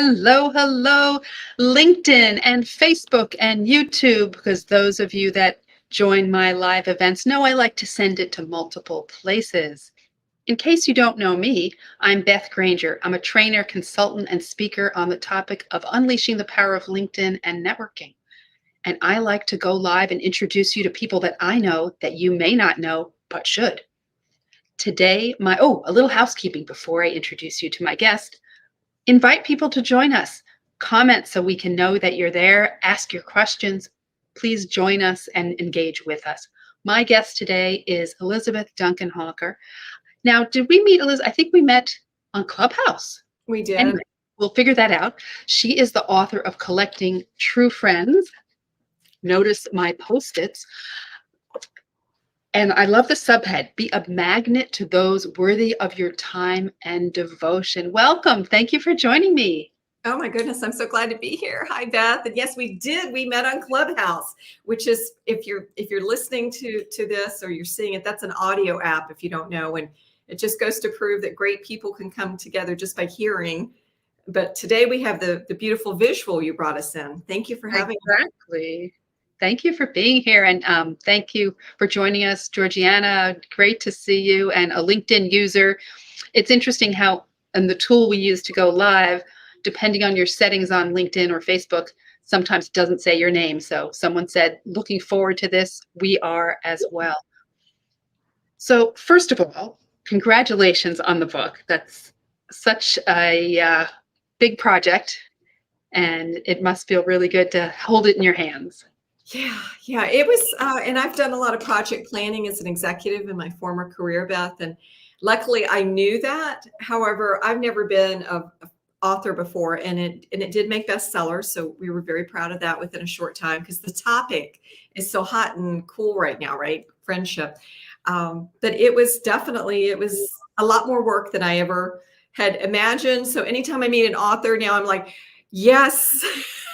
Hello, hello, LinkedIn and Facebook and YouTube, because those of you that join my live events know I like to send it to multiple places. In case you don't know me, I'm Beth Granger. I'm a trainer, consultant, and speaker on the topic of unleashing the power of LinkedIn and networking. And I like to go live and introduce you to people that I know that you may not know, but should. Today, a little housekeeping before I introduce you to my guest. Invite people to join us. Comment so we can know that you're there. Ask your questions. Please join us and engage with us. My guest today is Elizabeth Duncan-Hawker. Now, did we meet Elizabeth? I think we met on Clubhouse. We did. Anyway, we'll figure that out. She is the author of Collecting True Friends. Notice my Post-its. And I love the subhead, be a magnet to those worthy of your time and devotion. Welcome. Thank you for joining me. Oh my goodness, I'm so glad to be here. Hi, Beth. And yes, we did. We met on Clubhouse, which is if you're listening to this or you're seeing it, that's an audio app if you don't know. And it just goes to prove that great people can come together just by hearing. But today we have the beautiful visual you brought us in. Thank you for having us. Exactly. Thank you for being here. And thank you for joining us, Georgiana. Great to see you, and a LinkedIn user. It's interesting how, and the tool we use to go live, depending on your settings on LinkedIn or Facebook, sometimes doesn't say your name. So someone said, looking forward to this. We are as well. So first of all, congratulations on the book. That's such a big project, and it must feel really good to hold it in your hands. Yeah, it was, and I've done a lot of project planning as an executive in my former career, Beth, and luckily I knew that. However, I've never been an author before, and it did make bestsellers, so we were very proud of that within a short time because the topic is so hot and cool right now, right? Friendship. But it was a lot more work than I ever had imagined. So anytime I meet an author now, I'm like, yes.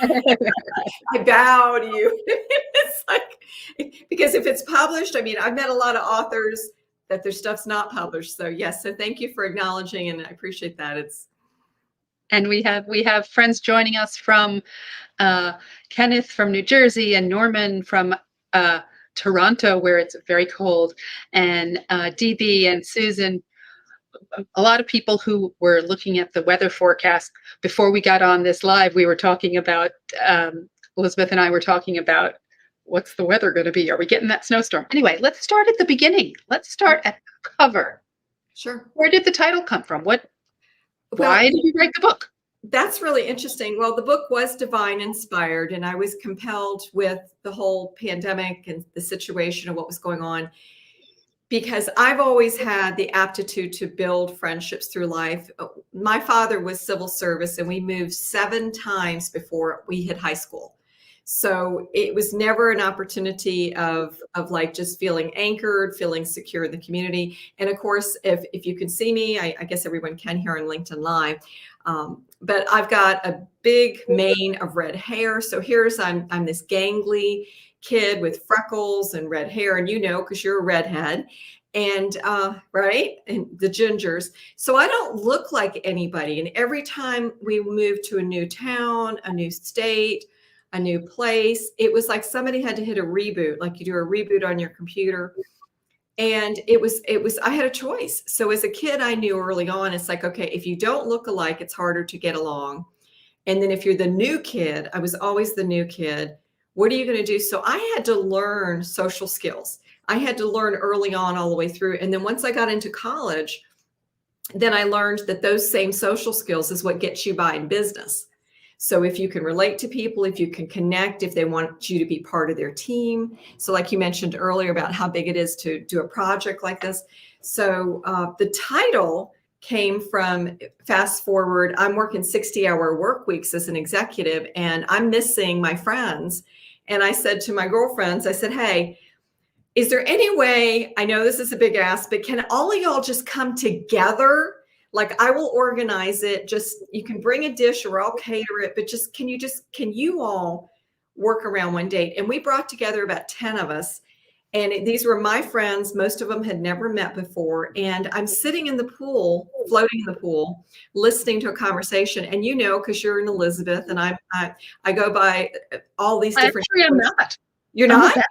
I bow to you. It's like, because if it's published, I mean, I've met a lot of authors that their stuff's not published. So yes, so thank you for acknowledging, and I appreciate that. And we have friends joining us from Kenneth from New Jersey and Norman from Toronto, where it's very cold, and DB and Susan. A lot of people who were looking at the weather forecast before we got on this live. We were talking about Elizabeth and I were talking about what's the weather going to be? Are we getting that snowstorm? Anyway, let's start at the beginning. Let's start at the cover. Sure. Where did the title come from? Why did you write the book? That's really interesting. Well, the book was divine inspired, and I was compelled with the whole pandemic and the situation of what was going on, because I've always had the aptitude to build friendships through life. My father was civil service, and we moved 7 times before we hit high school. So it was never an opportunity of like just feeling anchored, feeling secure in the community. And of course, if you can see me, I guess everyone can here on LinkedIn Live. But I've got a big mane of red hair. So I'm this gangly kid with freckles and red hair, and because you're a redhead, and right, and the gingers. So I don't look like anybody. And every time we move to a new town, a new state, a new place, it was like somebody had to hit a reboot, like you do a reboot on your computer. And I had a choice. So as a kid, I knew early on, it's like, okay, if you don't look alike, it's harder to get along. And then if you're the new kid, I was always the new kid, what are you going to do? So I had to learn social skills. I had to learn early on all the way through. And then once I got into college, then I learned that those same social skills is what gets you by in business. So if you can relate to people, if you can connect, if they want you to be part of their team. So like you mentioned earlier about how big it is to do a project like this. So the title came from, fast forward, I'm working 60-hour work weeks as an executive, and I'm missing my friends. And I said to my girlfriends, I said, hey, is there any way, I know this is a big ask, but can all of y'all just come together? Like, I will organize it. Just, you can bring a dish or I'll cater it, but can you all work around one date? And we brought together about 10 of us. And these were my friends. Most of them had never met before. And I'm sitting in the pool, floating in the pool, listening to a conversation. And you know, because you're an Elizabeth, and I go by all these different. Actually, I'm not. You're I'm a not? Beth.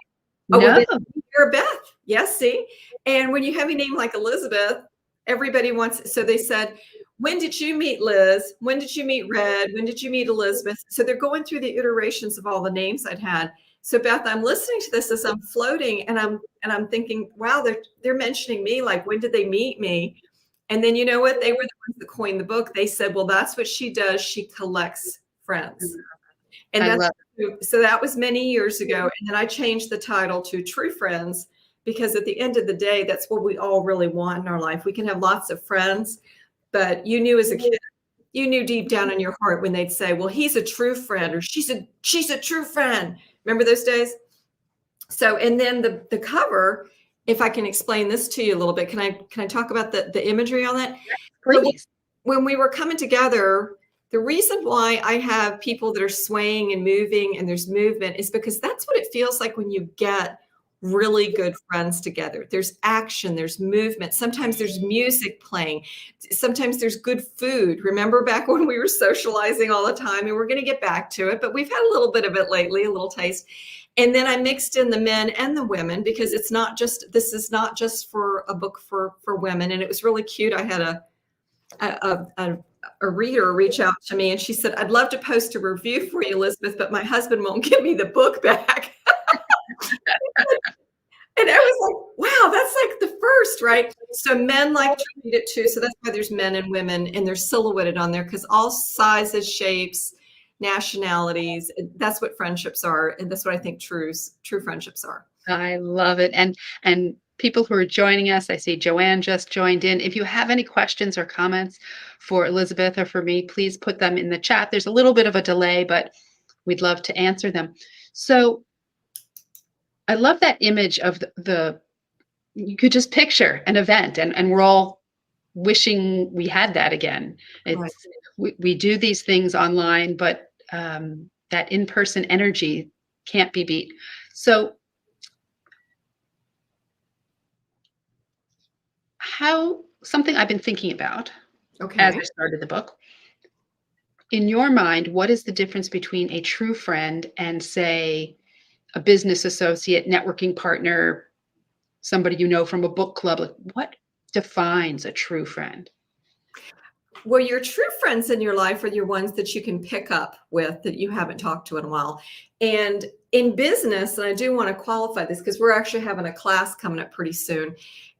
Oh, well, No. then you're a Beth. Yes, see? And when you have a name like Elizabeth, everybody wants, so they said, when did you meet Liz? When did you meet Red? When did you meet Elizabeth? So they're going through the iterations of all the names I'd had. So Beth, I'm listening to this as I'm floating, and I'm thinking, wow, they're mentioning me, like, when did they meet me? And then you know what? They were the ones that coined the book. They said, well, that's what she does. She collects friends. And I that's love so that was many years ago. And then I changed the title to True Friends, because at the end of the day, that's what we all really want in our life. We can have lots of friends, but you knew as a kid, you knew deep down in your heart when they'd say, well, he's a true friend, or she's a true friend. Remember those days? So, and then the cover, if I can explain this to you a little bit, can I talk about the imagery on that? Please. So when we were coming together, the reason why I have people that are swaying and moving and there's movement is because that's what it feels like when you get really good friends together. There's action, there's movement. Sometimes there's music playing. Sometimes there's good food. Remember back when we were socializing all the time, and we're going to get back to it, but we've had a little bit of it lately, a little taste. And then I mixed in the men and the women, because this is not just for a book for women. And it was really cute. I had a reader reach out to me, and she said, I'd love to post a review for you, Elizabeth, but my husband won't give me the book back. And I was like, wow, that's like the first, right? So men like to read it too. So that's why there's men and women, and they're silhouetted on there, because all sizes, shapes, nationalities, that's what friendships are. And that's what I think true friendships are. I love it. And people who are joining us, I see Joanne just joined in. If you have any questions or comments for Elizabeth or for me, please put them in the chat. There's a little bit of a delay, but we'd love to answer them. So I love that image of you could just picture an event, and we're all wishing we had that again. It's Right. we do these things online, but that in-person energy can't be beat. So something I've been thinking about as Okay. I started the book, in your mind, what is the difference between a true friend and, say, a business associate, networking partner, somebody you know from a book club? Like, what defines a true friend? Well, your true friends in your life are your ones that you can pick up with, that you haven't talked to in a while. And in business, and I do want to qualify this because we're actually having a class coming up pretty soon,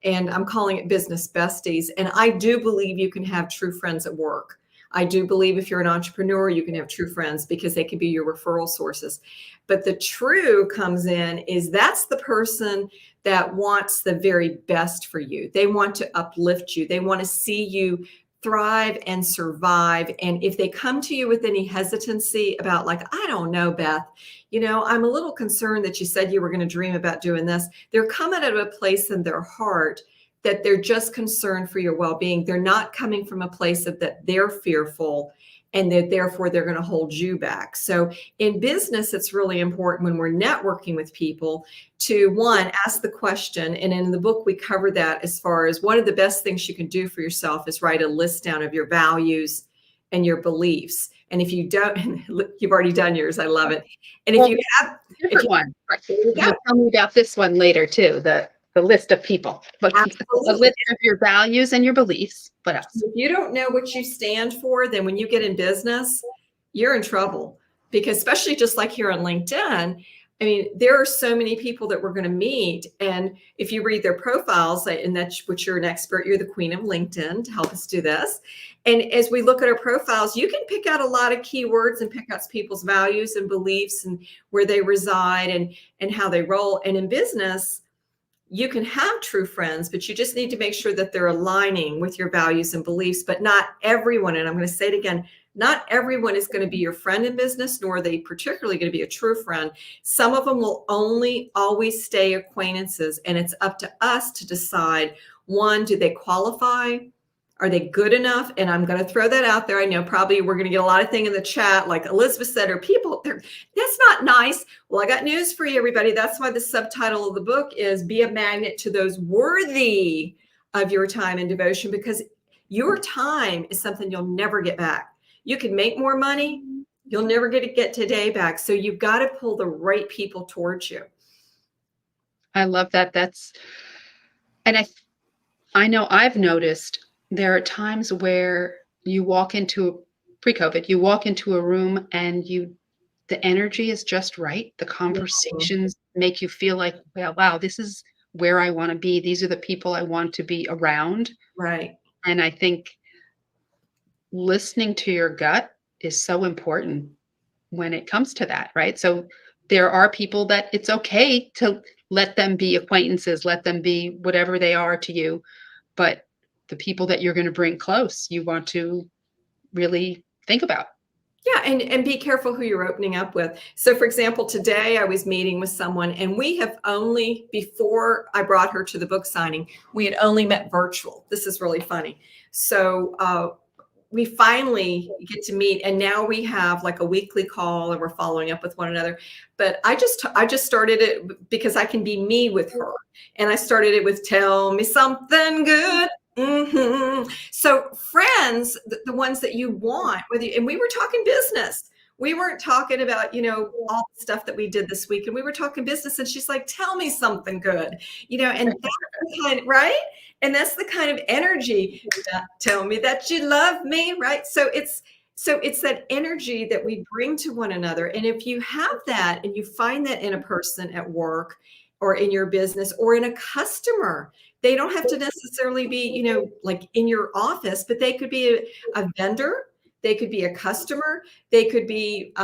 and I'm calling it Business Besties. And I do believe you can have true friends at work. I do believe if you're an entrepreneur, you can have true friends because they can be your referral sources. But the true comes in is that's the person that wants the very best for you. They want to uplift you. They want to see you thrive and survive. And if they come to you with any hesitancy about, like, I don't know, Beth, I'm a little concerned that you said you were going to dream about doing this. They're coming out of a place in their heart that they're just concerned for your well-being. They're not coming from a place of that they're fearful and that therefore they're going to hold you back. So in business, it's really important when we're networking with people to, one, ask the question. And in the book, we cover that as far as one of the best things you can do for yourself is write a list down of your values and your beliefs. And if you don't, you've already done yours. I love it. And if you have different one, you you'll tell me about this one later too, the list of people, but a list of your values and your beliefs. What else? If you don't know what you stand for, then when you get in business, you're in trouble, because especially just like here on LinkedIn, I mean, there are so many people that we're going to meet. And if you read their profiles, and that's what you're an expert, you're the queen of LinkedIn to help us do this. And as we look at our profiles, you can pick out a lot of keywords and pick out people's values and beliefs and where they reside and how they roll. And in business, you can have true friends, but you just need to make sure that they're aligning with your values and beliefs. But not everyone, and I'm going to say it again, not everyone is going to be your friend in business, nor are they particularly going to be a true friend. Some of them will only always stay acquaintances, and it's up to us to decide, one, do they qualify? Are they good enough? And I'm going to throw that out there. I know probably we're going to get a lot of thing in the chat, like Elizabeth said, or people, that's not nice. Well, I got news for you, everybody. That's why the subtitle of the book is Be a Magnet to Those Worthy of Your Time and Devotion, because your time is something you'll never get back. You can make more money. You'll never get today back. So you've got to pull the right people towards you. I love that. And I know I've noticed there are times where you walk into pre-COVID, you walk into a room and the energy is just right. The conversations make you feel like, well, wow, this is where I want to be. These are the people I want to be around. Right. And I think listening to your gut is so important when it comes to that, right? So there are people that it's okay to let them be acquaintances, let them be whatever they are to you. But the people that you're going to bring close, you want to really think about. Yeah, and be careful who you're opening up with. So for example, today I was meeting with someone, and we have only, before I brought her to the book signing, we had only met virtual. This is really funny. So we finally get to meet, and now we have like a weekly call and we're following up with one another. But I just started it because I can be me with her. And I started it with "Tell me something good." Mm-hmm. So friends, the ones that you want, and we were talking business. We weren't talking about, all the stuff that we did this week, and we were talking business, and she's like, "Tell me something good," and that's the kind, right? And that's the kind of energy. Tell me that you love me, right? So it's that energy that we bring to one another. And if you have that and you find that in a person at work or in your business or in a customer, they don't have to necessarily be, like in your office, but they could be a vendor. They could be a customer. They could be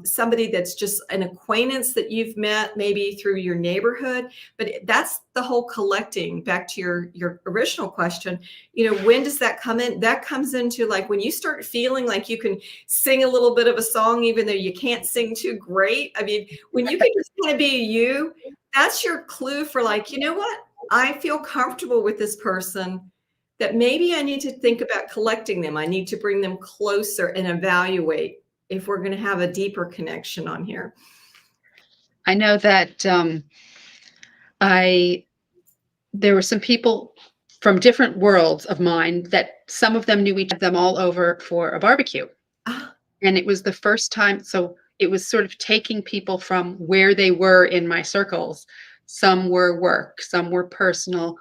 somebody that's just an acquaintance that you've met maybe through your neighborhood. But that's the whole collecting. Back to your original question, when does that come in? That comes into like when you start feeling like you can sing a little bit of a song, even though you can't sing too great. I mean, when you can just kind of be you, that's your clue for like, you know what? I feel comfortable with this person, that maybe I need to think about collecting them. I need to bring them closer and evaluate if we're going to have a deeper connection on here. I know that there were some people from different worlds of mine that some of them knew each of them all over for a barbecue. And it was the first time. So it was sort of taking people from where they were in my circles. Some were work, some were personal,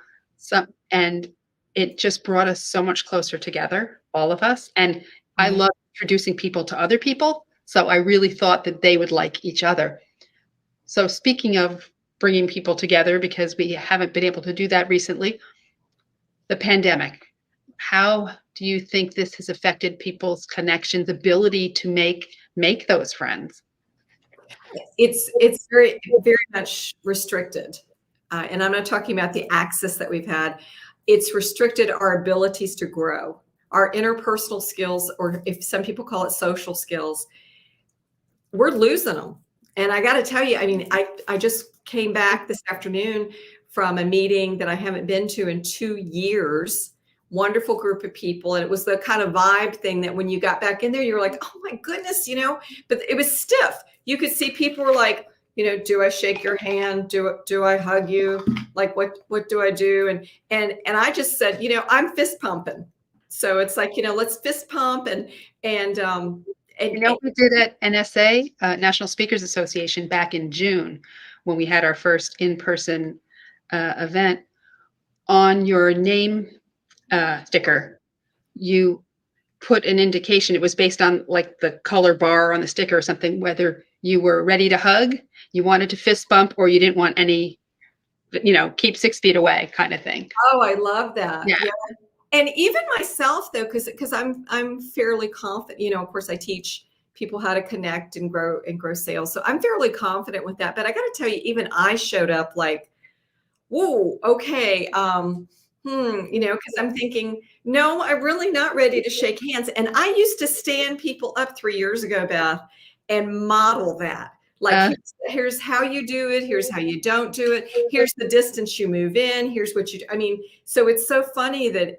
and it just brought us so much closer together, all of us. And I love introducing people to other people. So I really thought that they would like each other. So speaking of bringing people together, because we haven't been able to do that recently, the pandemic, how do you think this has affected people's connections, ability to make those friends? It's very, very much restricted. And I'm not talking about the access that we've had. It's restricted our abilities to grow, our interpersonal skills, or if some people call it social skills. We're losing them. And I got to tell you, I mean, I just came back this afternoon from a meeting that I haven't been to in 2 years. Wonderful group of people. And it was the kind of vibe thing that when you got back in there, you were like, oh my goodness, but it was stiff. You could see people were like, do I shake your hand? Do I hug you? Like, what do I do? And I just said, I'm fist pumping. So it's like, let's fist pump and we did at NSA, National Speakers Association, back in June, when we had our first in-person event. On your name sticker, you put an indication. It was based on like the color bar on the sticker or something, whether you were ready to hug, you wanted to fist bump, or you didn't want any, keep 6 feet away kind of thing. Oh, I love that. Yeah. And even myself, though, because I'm fairly confident, of course I teach people how to connect and grow sales. So I'm fairly confident with that. But I got to tell you, even I showed up like, whoa, okay. Because I'm thinking, no, I'm really not ready to shake hands. And I used to stand people up 3 years ago, Beth, and model that. Like, here's how you do it. Here's how you don't do it. Here's the distance you move in. Here's what you do. I mean, so it's so funny that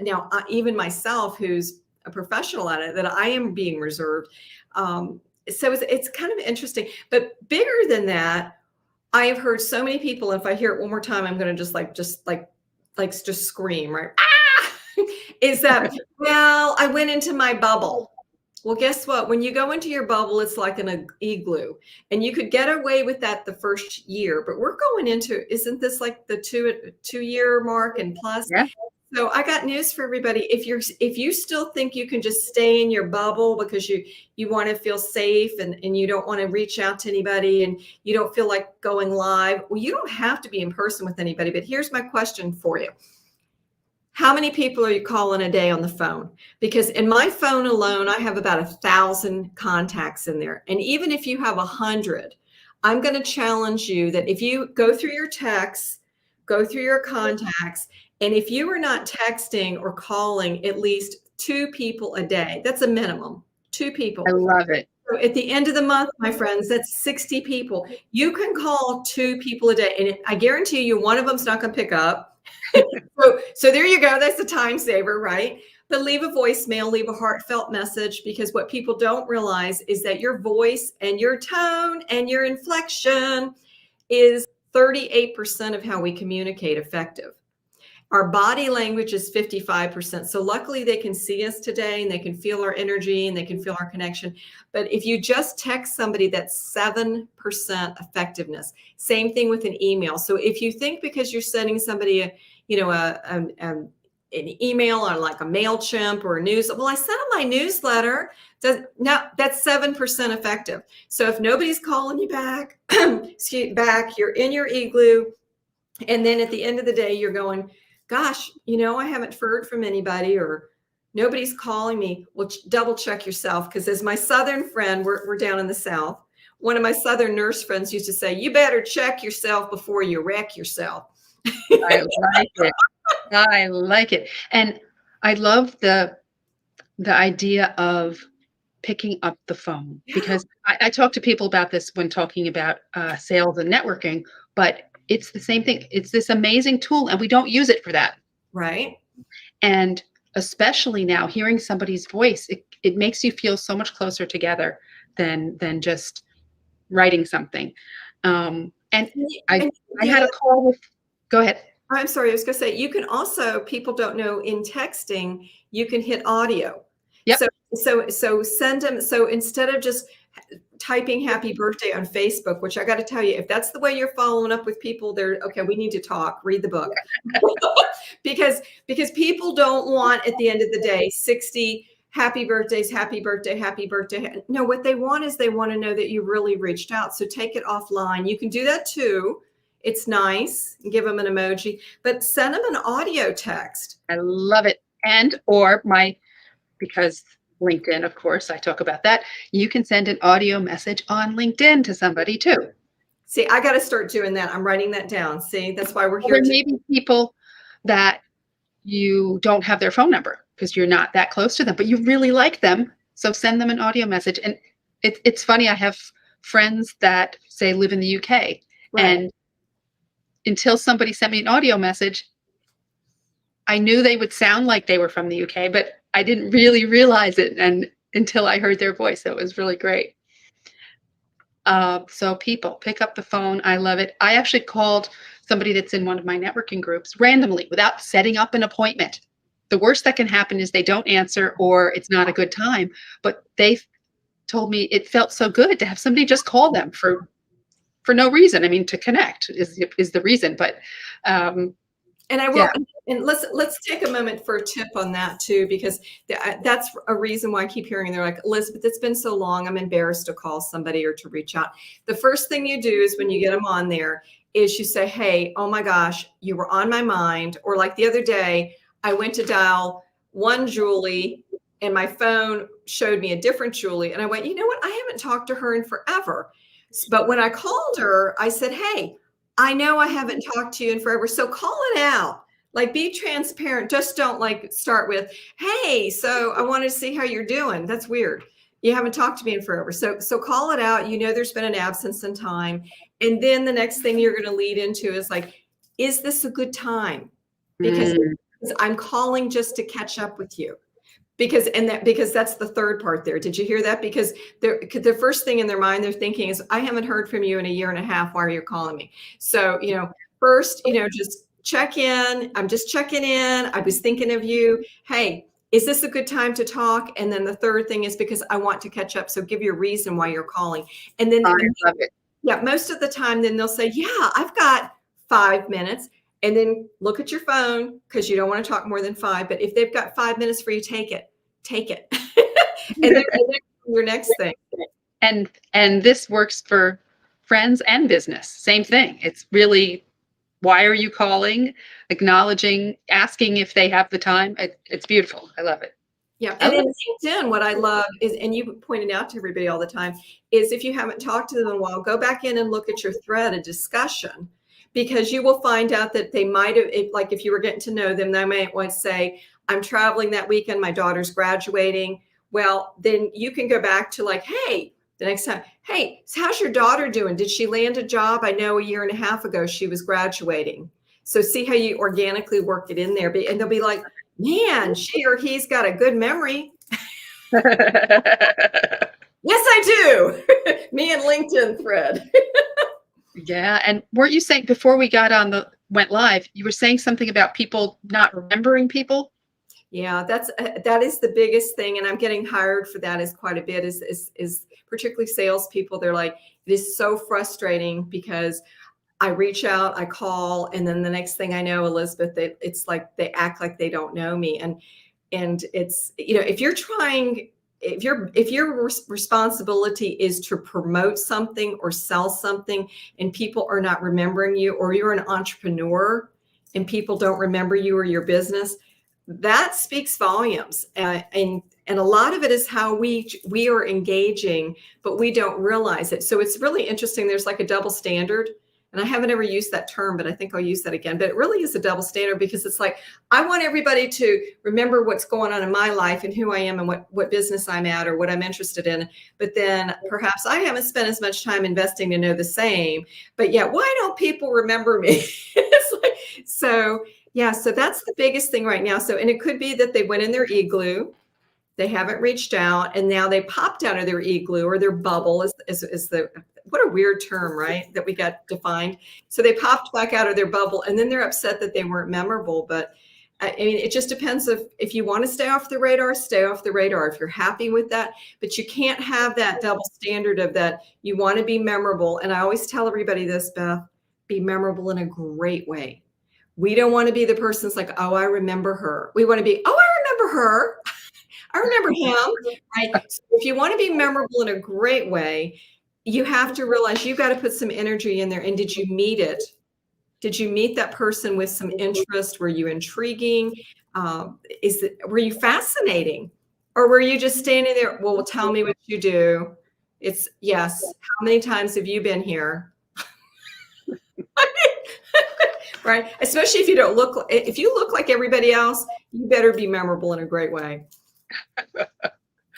now even myself, who's a professional at it, that I am being reserved. So it's kind of interesting, but bigger than that, I have heard so many people. If I hear it one more time, I'm going to just scream, right? Ah! Is that, well, I went into my bubble. Well, guess what? When you go into your bubble, it's like an igloo, and you could get away with that the first year, but we're going into, isn't this like the 2 year mark and plus? Yeah. So I got news for everybody. If you still think you can just stay in your bubble because you want to feel safe and you don't want to reach out to anybody and you don't feel like going live, well, you don't have to be in person with anybody. But here's my question for you. How many people are you calling a day on the phone? Because in my phone alone, I have about 1,000 contacts in there. And even if you have 100, I'm going to challenge you that if you go through your texts, go through your contacts, and if you are not texting or calling at least 2 people a day, that's a minimum, 2 people. I love it. So at the end of the month, my friends, that's 60 people. You can call 2 people a day, and I guarantee you one of them's not going to pick up. So there you go. That's a time saver, right? But leave a voicemail, leave a heartfelt message, because what people don't realize is that your voice and your tone and your inflection is 38% of how we communicate effective. Our body language is 55%. So luckily they can see us today and they can feel our energy and they can feel our connection. But if you just text somebody, that's 7% effectiveness. Same thing with an email. So if you think because you're sending somebody an email on like a MailChimp or a news, well, I sent them my newsletter. Now that's 7% effective. So if nobody's calling you back, you're in your igloo. And then at the end of the day, you're going, gosh, I haven't heard from anybody or nobody's calling me. Well, double check yourself. Because as my Southern friend, we're down in the South. One of my Southern nurse friends used to say, you better check yourself before you wreck yourself. I like it. I like it. And I love the idea of picking up the phone, because I talk to people about this when talking about sales and networking, but it's the same thing. It's this amazing tool and we don't use it for that. Right. And especially now, hearing somebody's voice, it makes you feel so much closer together than just writing something. And I had a call with, go ahead. I'm sorry, I was going to say, you can also, people don't know, in texting, you can hit audio. Yep. So send them. So instead of just typing happy birthday on Facebook, which I got to tell you, if that's the way you're following up with people, they're okay, we need to talk, read the book. because people don't want, at the end of the day, 60 happy birthdays, happy birthday, happy birthday. No, what they want is they want to know that you really reached out. So take it offline. You can do that too. It's nice. Give them an emoji, but send them an audio text. I love it. Because LinkedIn, of course, I talk about that. You can send an audio message on LinkedIn to somebody too. See, I got to start doing that. I'm writing that down. See, that's why we're here. There may be people that you don't have their phone number because you're not that close to them, but you really like them. So send them an audio message. And it's funny. I have friends that say live in the UK, right. And until somebody sent me an audio message, I knew they would sound like they were from the UK, but I didn't really realize it until I heard their voice. So it was really great. So people, pick up the phone. I love it. I actually called somebody that's in one of my networking groups randomly without setting up an appointment. The worst that can happen is they don't answer or it's not a good time. But they told me it felt so good to have somebody just call them for no reason. I mean, to connect is the reason. But and I will, yeah. And let's take a moment for a tip on that too, because that's a reason why I keep hearing they're like, Elizabeth, it's been so long, I'm embarrassed to call somebody or to reach out. The first thing you do is when you get them on there is you say, hey, oh my gosh, you were on my mind. Or like the other day, I went to dial one Julie and my phone showed me a different Julie. And I went, you know what? I haven't talked to her in forever. But when I called her, I said, hey, I know I haven't talked to you in forever. So call it out. Like, be transparent. Just don't like start with, hey, so I want to see how you're doing. That's weird. You haven't talked to me in forever. So call it out. You know, there's been an absence in time. And then the next thing you're going to lead into is like, is this a good time? Because I'm calling just to catch up with you. Because that's the third part there. Did you hear that? Because the first thing in their mind they're thinking is, I haven't heard from you in a year and a half. Why are you calling me? So, first, just check in. I'm just checking in. I was thinking of you. Hey, is this a good time to talk? And then the third thing is, because I want to catch up. So give you a reason why you're calling. And then I love it. yeah, most of the time, then they'll say, yeah, I've got 5 minutes. And then look at your phone, because you don't want to talk more than 5. But if they've got 5 minutes for you, take it. And then your next thing. And this works for friends and business. Same thing. It's really, why are you calling? Acknowledging, asking if they have the time. It's beautiful. I love it. Yeah. And in LinkedIn, what I love is, and you pointed out to everybody all the time, is if you haven't talked to them in a while, go back in and look at your thread of discussion, because you will find out that they might have, like if you were getting to know them, they might want to say, I'm traveling that weekend, my daughter's graduating. Well, then you can go back to like, hey, the next time, hey, so how's your daughter doing? Did she land a job? I know a year and a half ago she was graduating. So see how you organically work it in there. And they'll be like, man, she or he's got a good memory. Yes, I do. Me and LinkedIn thread. Yeah. And weren't you saying before we went live, you were saying something about people not remembering people? Yeah, that is the biggest thing. And I'm getting hired for that is quite a bit, is particularly salespeople. They're like, it is so frustrating because I reach out, I call, and then the next thing I know, Elizabeth, it's like they act like they don't know me. And it's, if you're trying, if your responsibility is to promote something or sell something and people are not remembering you, or you're an entrepreneur and people don't remember you or your business, that speaks volumes. And a lot of it is how we are engaging, but we don't realize it. So it's really interesting. There's like a double standard. And I haven't ever used that term, but I think I'll use that again. But it really is a double standard, because it's like, I want everybody to remember what's going on in my life and who I am and what business I'm at or what I'm interested in. But then perhaps I haven't spent as much time investing to know the same. But yeah, why don't people remember me? It's like, so yeah, so that's the biggest thing right now. So, and it could be that they went in their igloo, they haven't reached out, and now they popped out of their igloo or their bubble is the, what a weird term, right? That we got defined. So they popped back out of their bubble, and then they're upset that they weren't memorable. But I mean, it just depends if you want to stay off the radar, stay off the radar, if you're happy with that. But you can't have that double standard of that you want to be memorable. And I always tell everybody this, Beth, be memorable in a great way. We don't want to be the person that's like, oh, I remember her. We want to be, oh, I remember her. I remember him. Right? So if you want to be memorable in a great way, you have to realize you've got to put some energy in there. And did you meet it? Did you meet that person with some interest? Were you intriguing? Were you fascinating? Or were you just standing there? Well, tell me what you do. It's yes. How many times have you been here? Right? Especially if you don't look, if you look like everybody else, you better be memorable in a great way.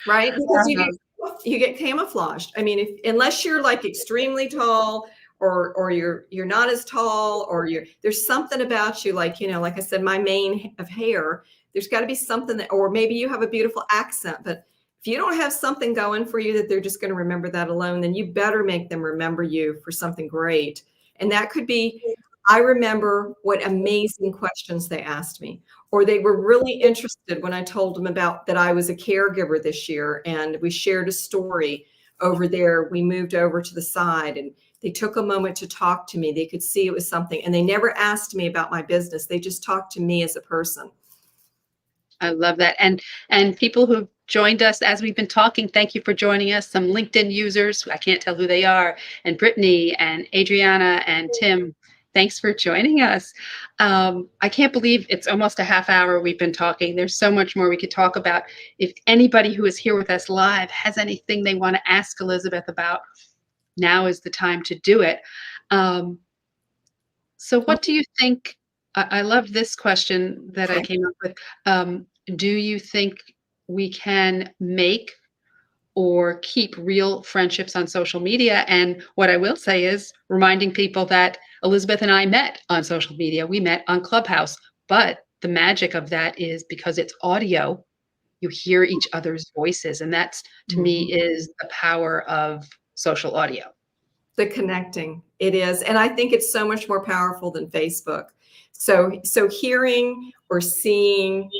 Right? Because you get camouflaged. I mean, unless you're like extremely tall or you're not as tall, or there's something about you, like, like I said, my mane of hair, there's got to be something that, or maybe you have a beautiful accent, but if you don't have something going for you that they're just going to remember that alone, then you better make them remember you for something great. And that could be, I remember what amazing questions they asked me, or they were really interested when I told them about that I was a caregiver this year, and we shared a story over there. We moved over to the side and they took a moment to talk to me. They could see it was something, and they never asked me about my business. They just talked to me as a person. I love that. And people who've joined us as we've been talking, thank you for joining us. Some LinkedIn users, I can't tell who they are, and Brittany and Adriana and Tim, thanks for joining us. I can't believe it's almost a half hour we've been talking. There's so much more we could talk about. If anybody who is here with us live has anything they want to ask Elizabeth about, now is the time to do it. So what do you think? I love this question that I came up with. Do you think we can make or keep real friendships on social media? And what I will say is reminding people that Elizabeth and I met on social media. We met on Clubhouse, but the magic of that is because it's audio, you hear each other's voices, and that's, to me, is the power of social audio. The connecting, it is. And I think it's so much more powerful than Facebook. So hearing or seeing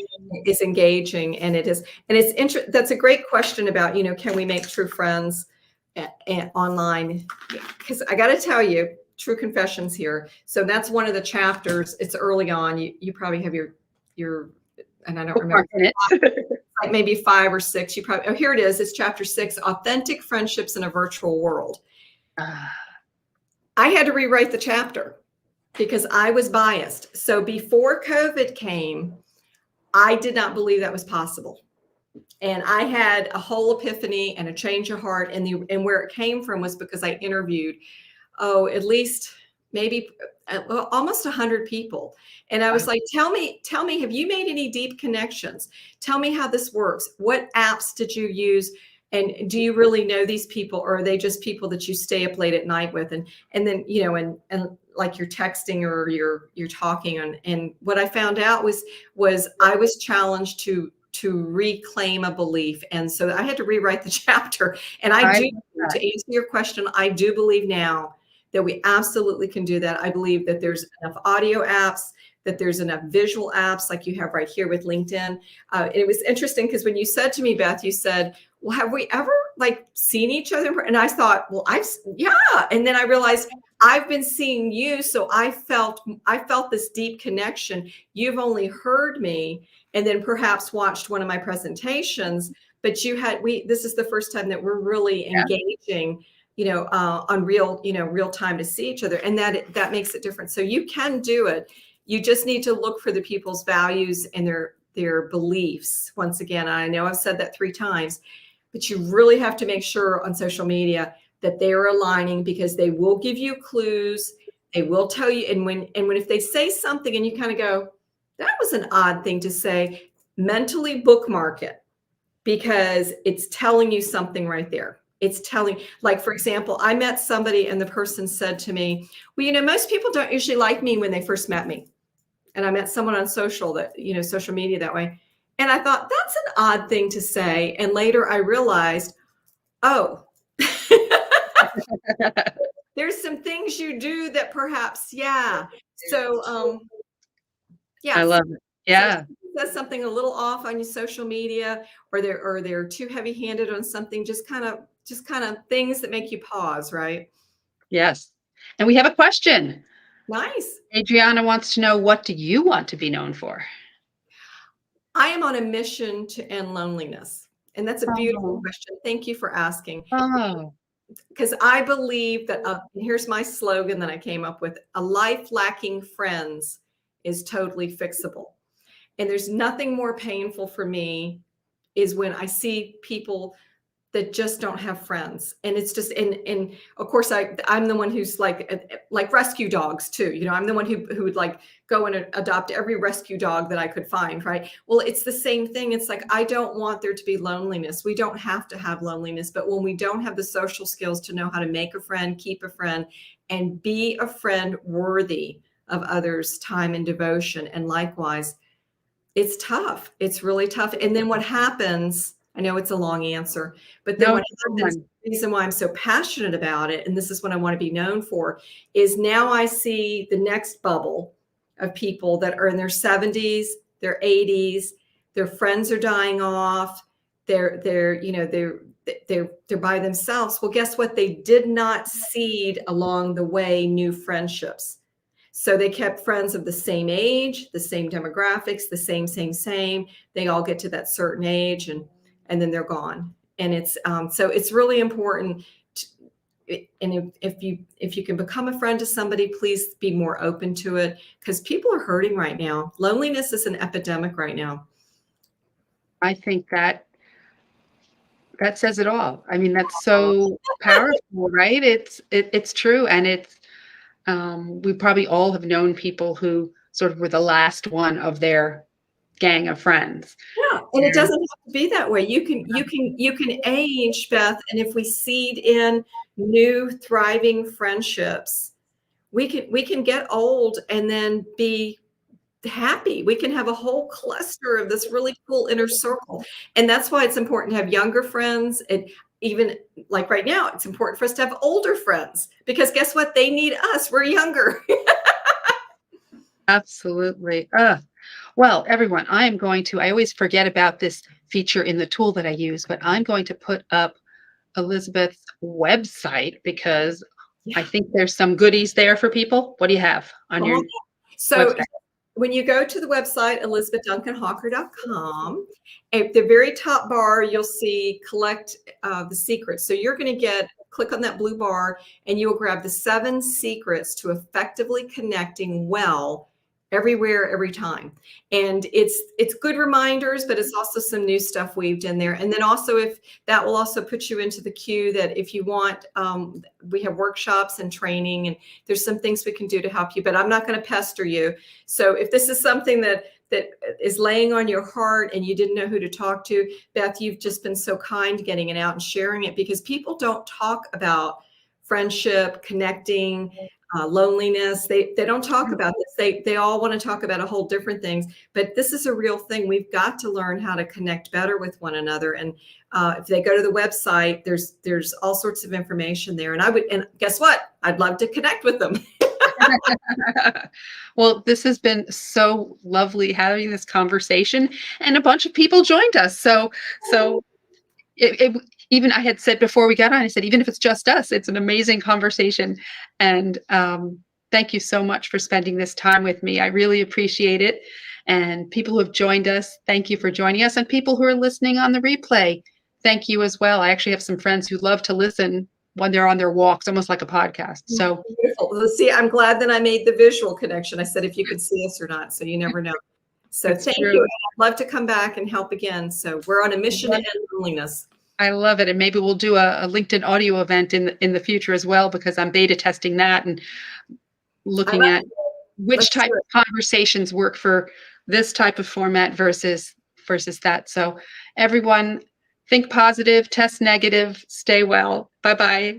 is engaging, and it is, and it's interesting. That's a great question about, can we make true friends online? Because I got to tell you, true confessions here. So that's one of the chapters. It's early on. You probably have your, and I don't remember, like maybe 5 or 6. You probably, oh, here it is. It's chapter 6, authentic friendships in a virtual world. I had to rewrite the chapter because I was biased. So before COVID came, I did not believe that was possible. And I had a whole epiphany and a change of heart. And where it came from was because I interviewed, at least maybe almost 100 people. And I was like, tell me, have you made any deep connections? Tell me how this works. What apps did you use? And do you really know these people, or are they just people that you stay up late at night with? And then, and like you're texting or you're talking on. And what I found out was I was challenged to reclaim a belief. And so I had to rewrite the chapter. And to answer your question, I do believe now that we absolutely can do that. I believe that there's enough audio apps, that there's enough visual apps like you have right here with LinkedIn. It was interesting because when you said to me, Beth, you said, well, have we ever seen each other? And I thought, well, yeah. And then I realized I've been seeing you. So I felt this deep connection. You've only heard me and then perhaps watched one of my presentations, but this is the first time that we're really engaging, on real time to see each other. And that makes it different. So you can do it. You just need to look for the people's values and their beliefs. Once again, I know I've said that 3 times, but you really have to make sure on social media that they are aligning, because they will give you clues. They will tell you. And when if they say something and you kind of go, that was an odd thing to say, mentally bookmark it, because it's telling you something right there. It's telling, like, for example, I met somebody and the person said to me, well, most people don't usually like me when they first met me. And I met someone on social media that way. And I thought, that's an odd thing to say. And later I realized, oh, there's some things you do that perhaps, yeah. So, yeah. I love it. Yeah. So if something a little off on your social media, or they're too heavy-handed on something, just kind of things that make you pause, right? Yes. And we have a question. Nice. Adriana wants to know, what do you want to be known for? I am on a mission to end loneliness. And that's a beautiful question. Thank you for asking. Because I believe that, and here's my slogan that I came up with: a life lacking friends is totally fixable. And there's nothing more painful for me is when I see people that just don't have friends. And it's just, and of course I'm the one who's like rescue dogs too. I'm the one who would go and adopt every rescue dog that I could find. Right. Well, it's the same thing. It's like, I don't want there to be loneliness. We don't have to have loneliness, but when we don't have the social skills to know how to make a friend, keep a friend, and be a friend worthy of others' time and devotion, and likewise, it's tough. It's really tough. And then what happens, I know it's a long answer, but then what happens, the reason why I'm so passionate about it, and this is what I want to be known for, is now I see the next bubble of people that are in their 70s, their 80s, their friends are dying off, they're by themselves. Well, guess what? They did not seed along the way new friendships. So they kept friends of the same age, the same demographics, the same. They all get to that certain age, and then they're gone. And it's so it's really important. And if you can become a friend to somebody, please be more open to it, because people are hurting right now. Loneliness is an epidemic right now. I think that says it all. I mean, that's so powerful, right? It's true, and it's. We probably all have known people who sort of were the last one of their gang of friends. Yeah, and it doesn't have to be that way. You can age, Beth, and if we seed in new thriving friendships, we can get old and then happy. We can have a whole cluster of this really cool inner circle. And that's why it's important to have younger friends. And even like right now, it's important for us to have older friends because guess what? They need us. We're younger. Absolutely. Well, everyone, I always forget about this feature in the tool that I use, but I'm going to put up Elizabeth's website because I Yeah. think there's some goodies there for people. What do you have on your Oh, so website? when you go to the website, elizabethduncanhawker.com, at the very top bar, you'll see collect the secrets. So you're going to click on that blue bar and you will grab the 7 secrets to effectively connecting well everywhere, every time. And it's good reminders, but it's also some new stuff weaved in there. And then also if that will also put you into the queue that if you want, we have workshops and training and there's some things we can do to help you, but I'm not going to pester you. So if this is something that is laying on your heart and you didn't know who to talk to, Beth, you've just been so kind getting it out and sharing it because people don't talk about friendship, connecting, loneliness. They don't talk about this. They all want to talk about a whole different things, but this is a real thing. We've got to learn how to connect better with one another. And if they go to the website, there's all sorts of information there. And guess what? I'd love to connect with them. Well, this has been so lovely having this conversation, and a bunch of people joined us. So even I had said before we got on, I said, even if it's just us, it's an amazing conversation. And thank you so much for spending this time with me. I really appreciate it. And people who have joined us, thank you for joining us. And people who are listening on the replay, thank you as well. I actually have some friends who love to listen when they're on their walks, almost like a podcast. So beautiful. Let's see, I'm glad that I made the visual connection. I said if you could see us or not, so you never know. So thank you. I'd love to come back and help again. So we're on a mission to end loneliness. I love it. And maybe we'll do a LinkedIn audio event in the future as well, because I'm beta testing that and looking at which type of conversations work for this type of format versus that. So everyone, think positive, test negative, stay well. Bye-bye.